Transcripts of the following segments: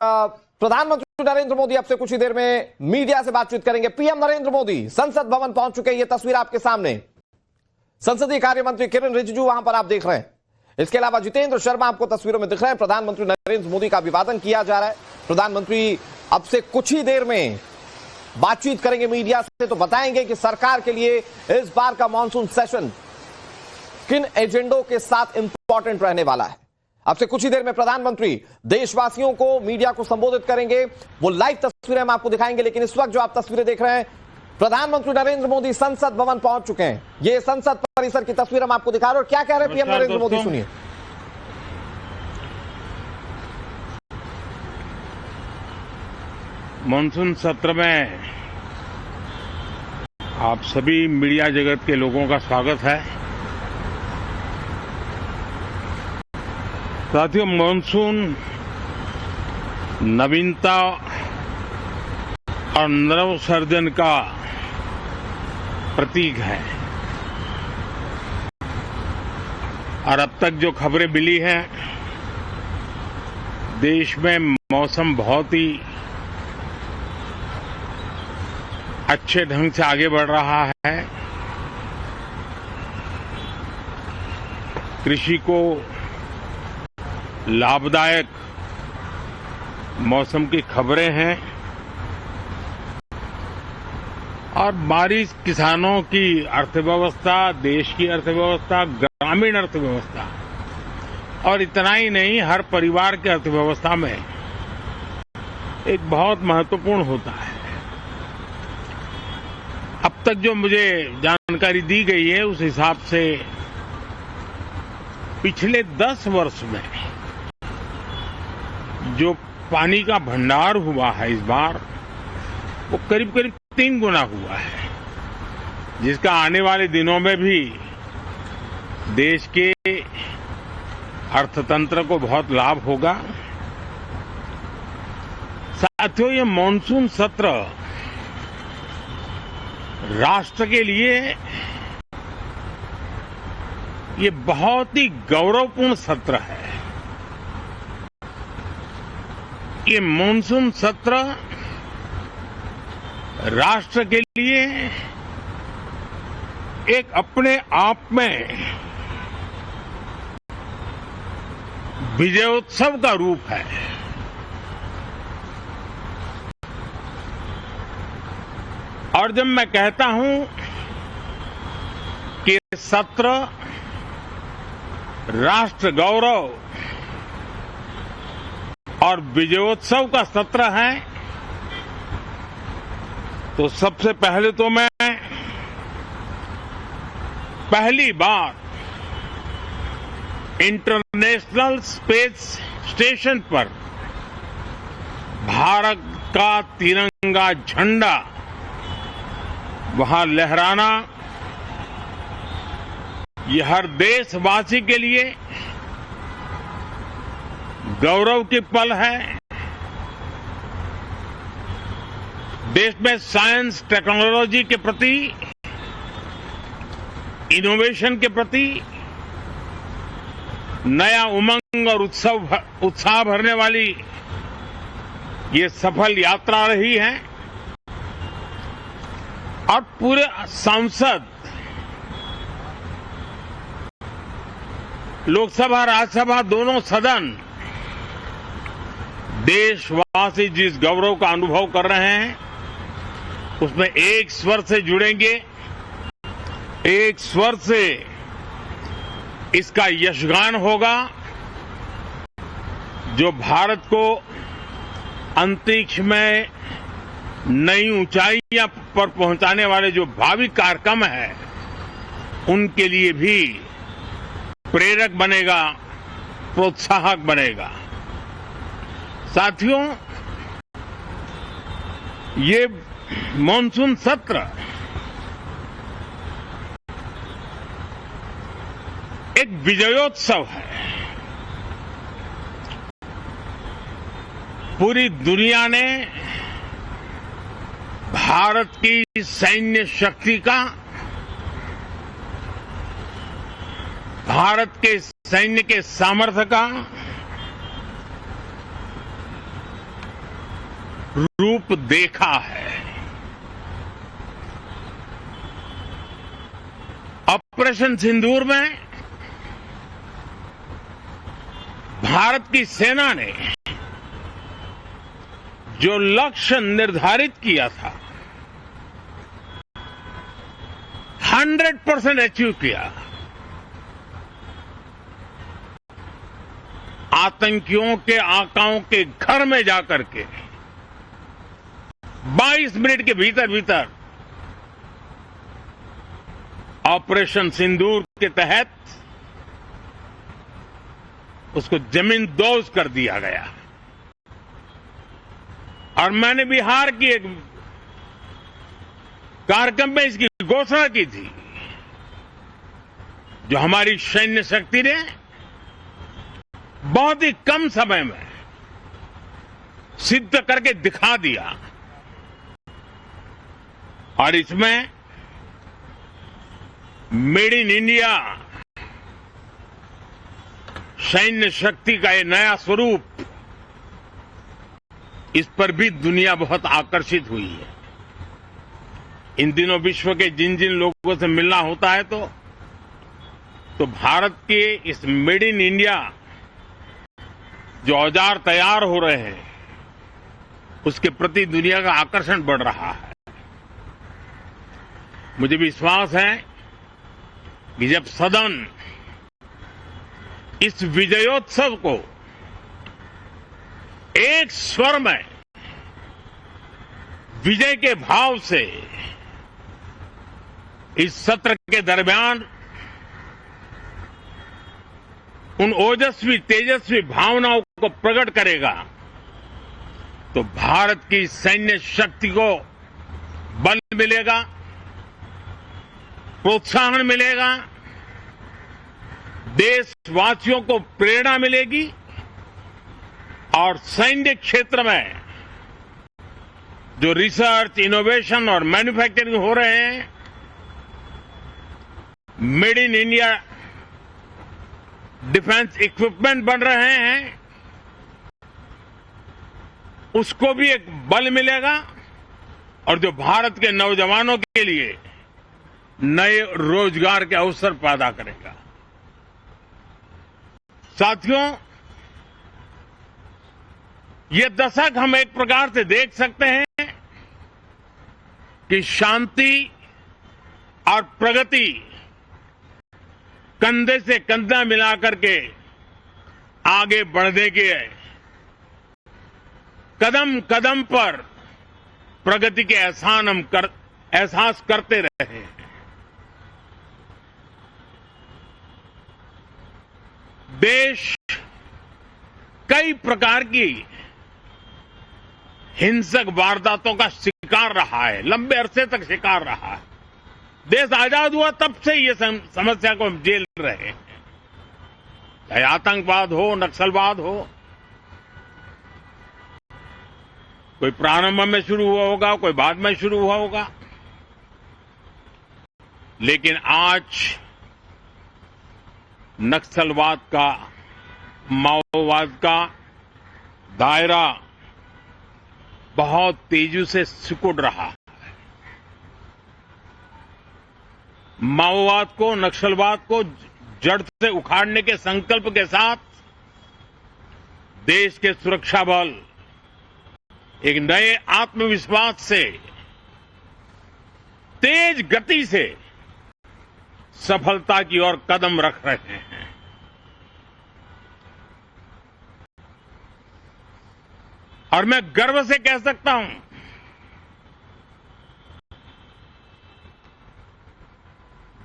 प्रधानमंत्री नरेंद्र मोदी अब से कुछ ही देर में मीडिया से बातचीत करेंगे। पीएम नरेंद्र मोदी संसद भवन पहुंच चुके हैं। ये तस्वीर आपके सामने संसदीय कार्य मंत्री किरेन रिजिजू वहां पर आप देख रहे हैं। इसके अलावा जितेंद्र शर्मा आपको तस्वीरों में दिख रहे हैं। प्रधानमंत्री नरेंद्र मोदी का अभिवादन किया जा रहा है। प्रधानमंत्री अब से कुछ ही देर में बातचीत करेंगे मीडिया से, तो बताएंगे कि सरकार के लिए इस बार का मॉनसून सेशन किन एजेंडों के साथ इंपॉर्टेंट रहने वाला है। अब से कुछ ही देर में प्रधानमंत्री देशवासियों को, मीडिया को संबोधित करेंगे। वो लाइव तस्वीरें हम आपको दिखाएंगे, लेकिन इस वक्त जो आप तस्वीरें देख रहे हैं, प्रधानमंत्री नरेंद्र मोदी संसद भवन पहुंच चुके हैं। ये संसद परिसर की तस्वीर हम आपको दिखा रहे हैं। और क्या कह रहे हैं पीएम नरेंद्र मोदी, सुनिए। मॉनसून सत्र में आप सभी मीडिया जगत के लोगों का स्वागत है। साथियों, मॉनसून नवीनता और नवसर्जन का प्रतीक है और अब तक जो खबरें मिली हैं, देश में मौसम बहुत ही अच्छे ढंग से आगे बढ़ रहा है। कृषि को लाभदायक मौसम की खबरें हैं और बारिश किसानों की अर्थव्यवस्था, देश की अर्थव्यवस्था, ग्रामीण अर्थव्यवस्था और इतना ही नहीं, हर परिवार की अर्थव्यवस्था में एक बहुत महत्वपूर्ण होता है। अब तक जो मुझे जानकारी दी गई है, उस हिसाब से पिछले 10 वर्ष में जो पानी का भंडार हुआ है इस बार, वो करीब करीब 3 गुना हुआ है, जिसका आने वाले दिनों में भी देश के अर्थतंत्र को बहुत लाभ होगा। साथियों, ये मॉनसून सत्र राष्ट्र के लिए ये बहुत ही गौरवपूर्ण सत्र है। ये मॉनसून सत्र राष्ट्र के लिए एक अपने आप में विजयोत्सव का रूप है। और जब मैं कहता हूं कि सत्र राष्ट्र गौरव और विजयोत्सव का सत्र है, तो सबसे पहले तो मैं पहली बार इंटरनेशनल स्पेस स्टेशन पर भारत का तिरंगा झंडा वहां लहराना, ये हर देशवासी के लिए गौरव की पल है। देश में साइंस टेक्नोलॉजी के प्रति, इनोवेशन के प्रति नया उमंग और उत्साह भरने वाली ये सफल यात्रा रही है। और पूरे संसद, लोकसभा, राज्यसभा, दोनों सदन देशवासी जिस गौरव का अनुभव कर रहे हैं, उसमें एक स्वर से जुड़ेंगे, एक स्वर से इसका यशगान होगा, जो भारत को अंतरिक्ष में नई ऊंचाइयां पर पहुंचाने वाले जो भावी कार्यक्रम है, उनके लिए भी प्रेरक बनेगा, प्रोत्साहक बनेगा। साथियों, ये मॉनसून सत्र एक विजयोत्सव है। पूरी दुनिया ने भारत की सैन्य शक्ति का, भारत के सैन्य के सामर्थ्य का रूप देखा है। ऑपरेशन सिंदूर में भारत की सेना ने जो लक्ष्य निर्धारित किया था 100% अचीव किया। आतंकियों के आकाओं के घर में जाकर के 22 मिनट के भीतर भीतर ऑपरेशन सिंदूर के तहत उसको जमीन दोज कर दिया गया। और मैंने बिहार की एक कार्यक्रम में इसकी घोषणा की थी, जो हमारी सैन्य शक्ति ने बहुत ही कम समय में सिद्ध करके दिखा दिया। और इसमें मेड इन इंडिया सैन्य शक्ति का ये नया स्वरूप, इस पर भी दुनिया बहुत आकर्षित हुई है। इन दिनों विश्व के जिन जिन लोगों से मिलना होता है तो भारत के इस मेड इन इंडिया जो औजार तैयार हो रहे हैं उसके प्रति दुनिया का आकर्षण बढ़ रहा है। मुझे विश्वास है कि जब सदन इस विजयोत्सव को एक स्वर में विजय के भाव से इस सत्र के दरमियान उन ओजस्वी तेजस्वी भावनाओं को प्रकट करेगा तो भारत की सैन्य शक्ति को बल मिलेगा, प्रोत्साहन मिलेगा, देशवासियों को प्रेरणा मिलेगी और सैन्य क्षेत्र में जो रिसर्च, इनोवेशन और मैन्युफैक्चरिंग हो रहे हैं, made in India defence equipment बन रहे हैं, उसको भी एक बल मिलेगा और जो भारत के नौजवानों के लिए नए रोजगार के अवसर पैदा करेगा। साथियों, ये दशक हम एक प्रकार से देख सकते हैं कि शांति और प्रगति कंधे से कंधा मिलाकर के आगे बढ़ने के कदम कदम पर प्रगति के एहसास करते रहे हैं। देश कई प्रकार की हिंसक वारदातों का शिकार रहा है, लंबे अरसे तक शिकार रहा है। देश आजाद हुआ तब से ये समस्या को हम झेल रहे हैं, चाहे आतंकवाद हो, नक्सलवाद हो। कोई प्रारंभ में शुरू हुआ होगा, कोई बाद में शुरू हुआ होगा, लेकिन आज नक्सलवाद का, माओवाद का दायरा बहुत तेजी से सिकुड़ रहा है। माओवाद को, नक्सलवाद को जड़ से उखाड़ने के संकल्प के साथ देश के सुरक्षा बल एक नए आत्मविश्वास से, तेज गति से सफलता की ओर कदम रख रहे हैं। और मैं गर्व से कह सकता हूं,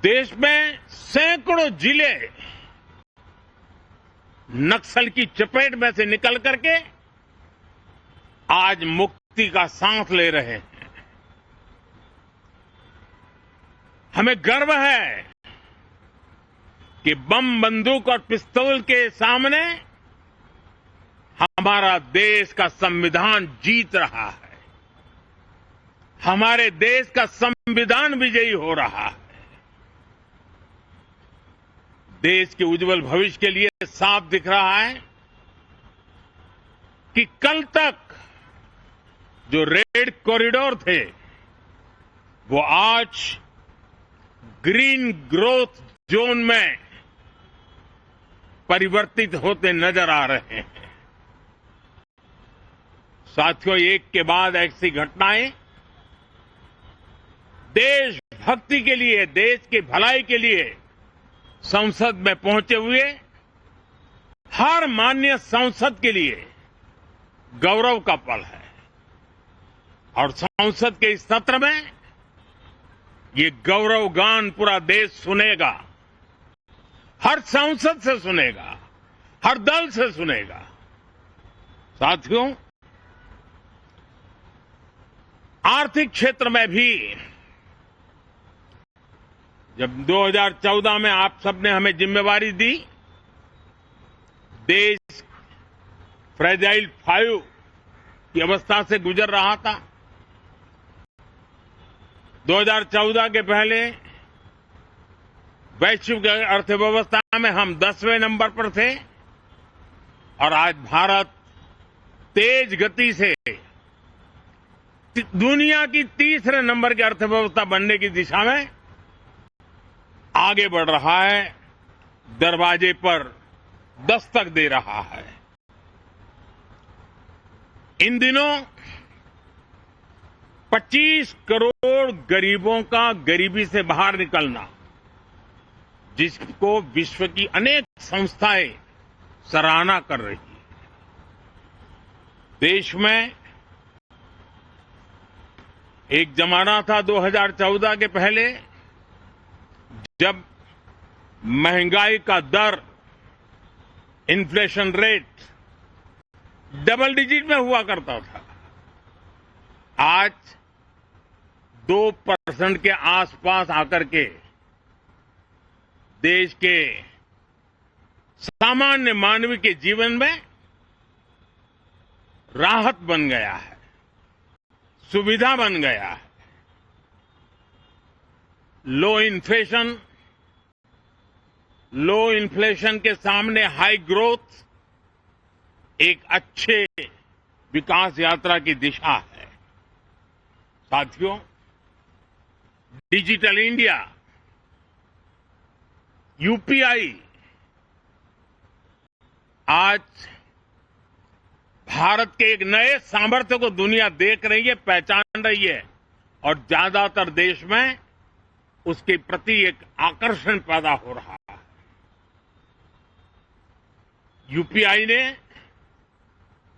देश में सैकड़ों जिले नक्सल की चपेट में से निकल करके आज मुक्ति का सांस ले रहे हैं। हमें गर्व है कि बम, बंदूक और पिस्तौल के सामने हमारा देश का संविधान जीत रहा है, हमारे देश का संविधान विजयी हो रहा है। देश के उज्जवल भविष्य के लिए साफ दिख रहा है कि कल तक जो रेड कॉरिडोर थे वो आज ग्रीन ग्रोथ जोन में परिवर्तित होते नजर आ रहे हैं। साथियों, एक के बाद ऐसी घटनाएं देशभक्ति के लिए, देश की भलाई के लिए संसद में पहुंचे हुए हर माननीय सांसद के लिए गौरव का पल है। और संसद के इस सत्र में ये गौरव गान पूरा देश सुनेगा, हर सांसद से सुनेगा, हर दल से सुनेगा। साथियों, आर्थिक क्षेत्र में भी जब 2014 में आप सबने हमें जिम्मेवारी दी, देश फ्रेजाइल 5 की अवस्था से गुजर रहा था। 2014 के पहले वैश्विक अर्थव्यवस्था में हम 10वें नंबर पर थे और आज भारत तेज गति से दुनिया की तीसरे नंबर की अर्थव्यवस्था बनने की दिशा में आगे बढ़ रहा है, दरवाजे पर दस्तक दे रहा है। इन दिनों 25 करोड़ गरीबों का गरीबी से बाहर निकलना, जिसको विश्व की अनेक संस्थाएं सराहना कर रही है। देश में एक जमाना था 2014 के पहले जब महंगाई का दर, इन्फ्लेशन रेट डबल डिजिट में हुआ करता था। आज 2% के आसपास आकर के देश के सामान्य मानव के जीवन में राहत बन गया है, सुविधा बन गया है। लो इन्फ्लेशन के सामने हाई ग्रोथ एक अच्छे विकास यात्रा की दिशा है। साथियों, डिजिटल इंडिया, यूपीआई आज भारत के एक नए सामर्थ्य को दुनिया देख रही है, पहचान रही है और ज्यादातर देश में उसके प्रति एक आकर्षण पैदा हो रहा है। यूपीआई ने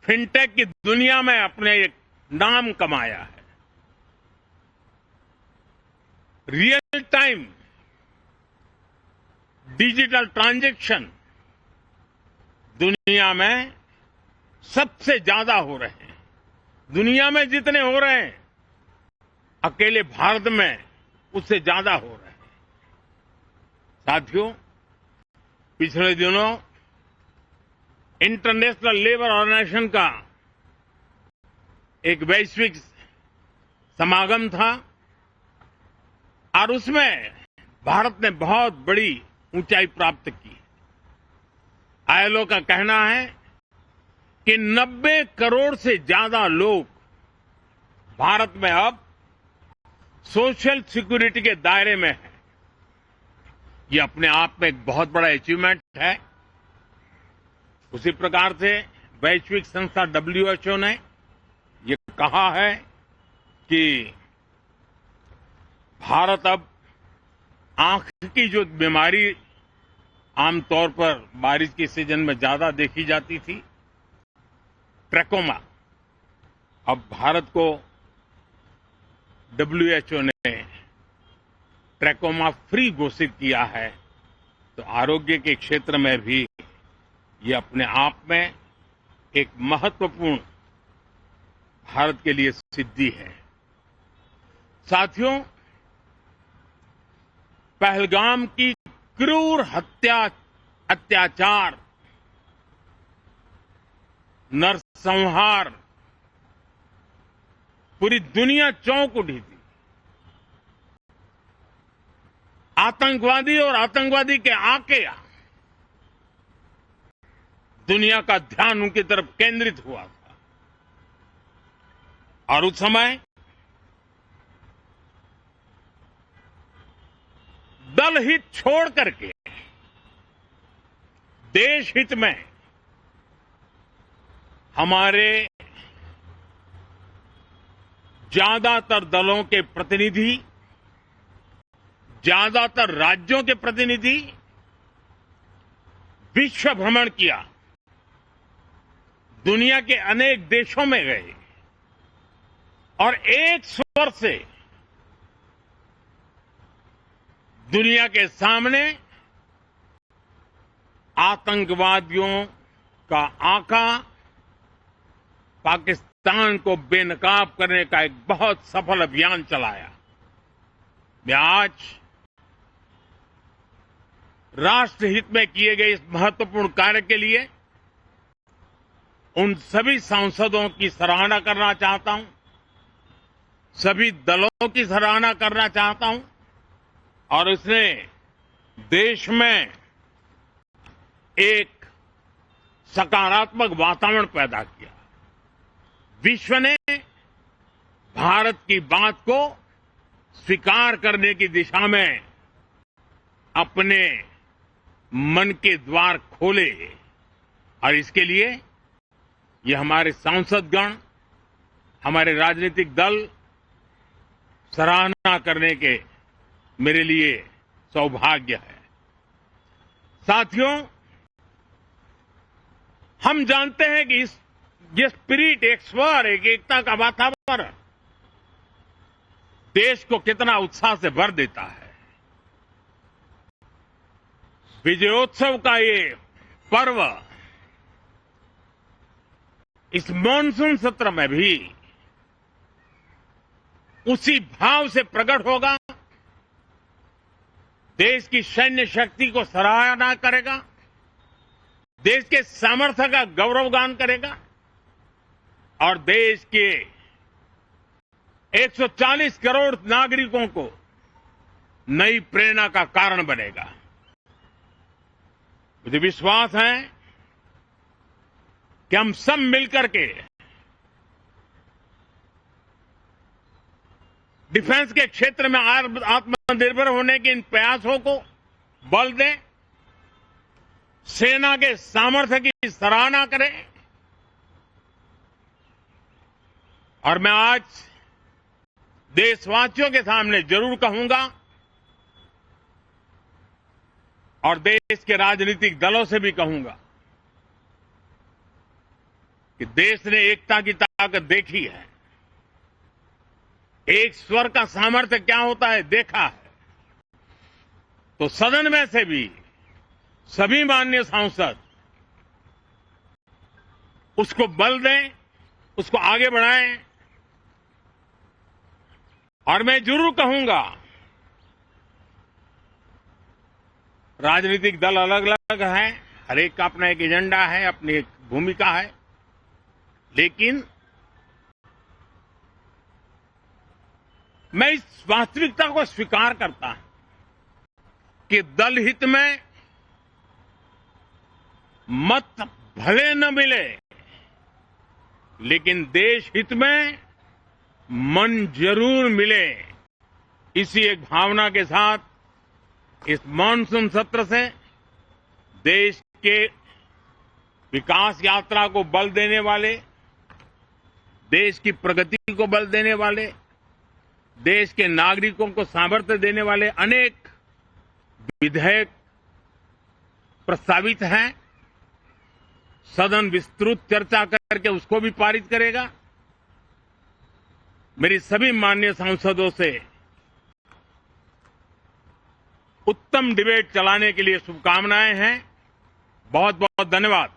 फिनटेक की दुनिया में अपने एक नाम कमाया है। रियल टाइम डिजिटल ट्रांजैक्शन दुनिया में सबसे ज्यादा हो रहे हैं। दुनिया में जितने हो रहे हैं, अकेले भारत में उससे ज्यादा हो रहे हैं। साथियों, पिछले दिनों इंटरनेशनल लेबर ऑर्गेनाइजेशन का एक वैश्विक समागम था और उसमें भारत ने बहुत बड़ी ऊंचाई प्राप्त की। आईएलओ का कहना है कि 90 करोड़ से ज्यादा लोग भारत में अब सोशल सिक्योरिटी के दायरे में हैं। ये अपने आप में एक बहुत बड़ा अचीवमेंट है। उसी प्रकार से वैश्विक संस्था WHO ने ये कहा है कि भारत अब आंख की जो बीमारी आमतौर पर बारिश के सीजन में ज्यादा देखी जाती थी, ट्रैकोमा, अब भारत को WHO ने ट्रैकोमा फ्री घोषित किया है। तो आरोग्य के क्षेत्र में भी ये अपने आप में एक महत्वपूर्ण भारत के लिए सिद्धि है। साथियों, पहलगाम की क्रूर अत्याचार, नरसंहार पूरी दुनिया चौंक उठी थी। आतंकवादी और आतंकवादी के आके दुनिया का ध्यान उनकी तरफ केंद्रित हुआ था। और उस समय दल हित छोड़ करके देश हित में हमारे ज्यादातर दलों के प्रतिनिधि, ज्यादातर राज्यों के प्रतिनिधि विश्व भ्रमण किया, दुनिया के अनेक देशों में गए और एक स्वर से दुनिया के सामने आतंकवादियों का आका पाकिस्तान को बेनकाब करने का एक बहुत सफल अभियान चलाया। मैं आज राष्ट्रहित में किए गए इस महत्वपूर्ण कार्य के लिए उन सभी सांसदों की सराहना करना चाहता हूं, सभी दलों की सराहना करना चाहता हूं और इसने देश में एक सकारात्मक वातावरण पैदा किया। विश्व ने भारत की बात को स्वीकार करने की दिशा में अपने मन के द्वार खोले और इसके लिए ये हमारे सांसदगण, हमारे राजनीतिक दल सराहना करने के मेरे लिए सौभाग्य है। साथियों, हम जानते हैं कि ये स्पिरिट, एक स्वर, एक एकता का वातावरण देश को कितना उत्साह से भर देता है। विजयोत्सव का ये पर्व इस मॉनसून सत्र में भी उसी भाव से प्रकट होगा। देश की सैन्य शक्ति को सराहना करेगा, देश के सामर्थ्य का गौरवगान करेगा और देश के 140 करोड़ नागरिकों को नई प्रेरणा का कारण बनेगा। मुझे विश्वास है कि हम सब मिलकर के डिफेंस के क्षेत्र में आत्मनिर्भर होने के इन प्रयासों को बल दें, सेना के सामर्थ्य की सराहना करें और मैं आज देशवासियों के सामने जरूर कहूंगा और देश के राजनीतिक दलों से भी कहूंगा कि देश ने एकता की ताकत देखी है, एक स्वर का सामर्थ्य क्या होता है देखा है। तो सदन में से भी सभी माननीय सांसद उसको बल दें, उसको आगे बढ़ाएं और मैं जरूर कहूंगा राजनीतिक दल अलग अलग हैं, हर एक का अपना एक एजेंडा है, अपनी एक भूमिका है, लेकिन मैं इस वास्तविकता को स्वीकार करता हूं कि दल हित में मत भले न मिले, लेकिन देश हित में मन जरूर मिले। इसी एक भावना के साथ इस मॉनसून सत्र से देश के विकास यात्रा को बल देने वाले, देश की प्रगति को बल देने वाले, देश के नागरिकों को सामर्थ्य देने वाले अनेक विधेयक प्रस्तावित हैं। सदन विस्तृत चर्चा करके उसको भी पारित करेगा। मेरी सभी माननीय सांसदों से उत्तम डिबेट चलाने के लिए शुभकामनाएं हैं। बहुत बहुत धन्यवाद।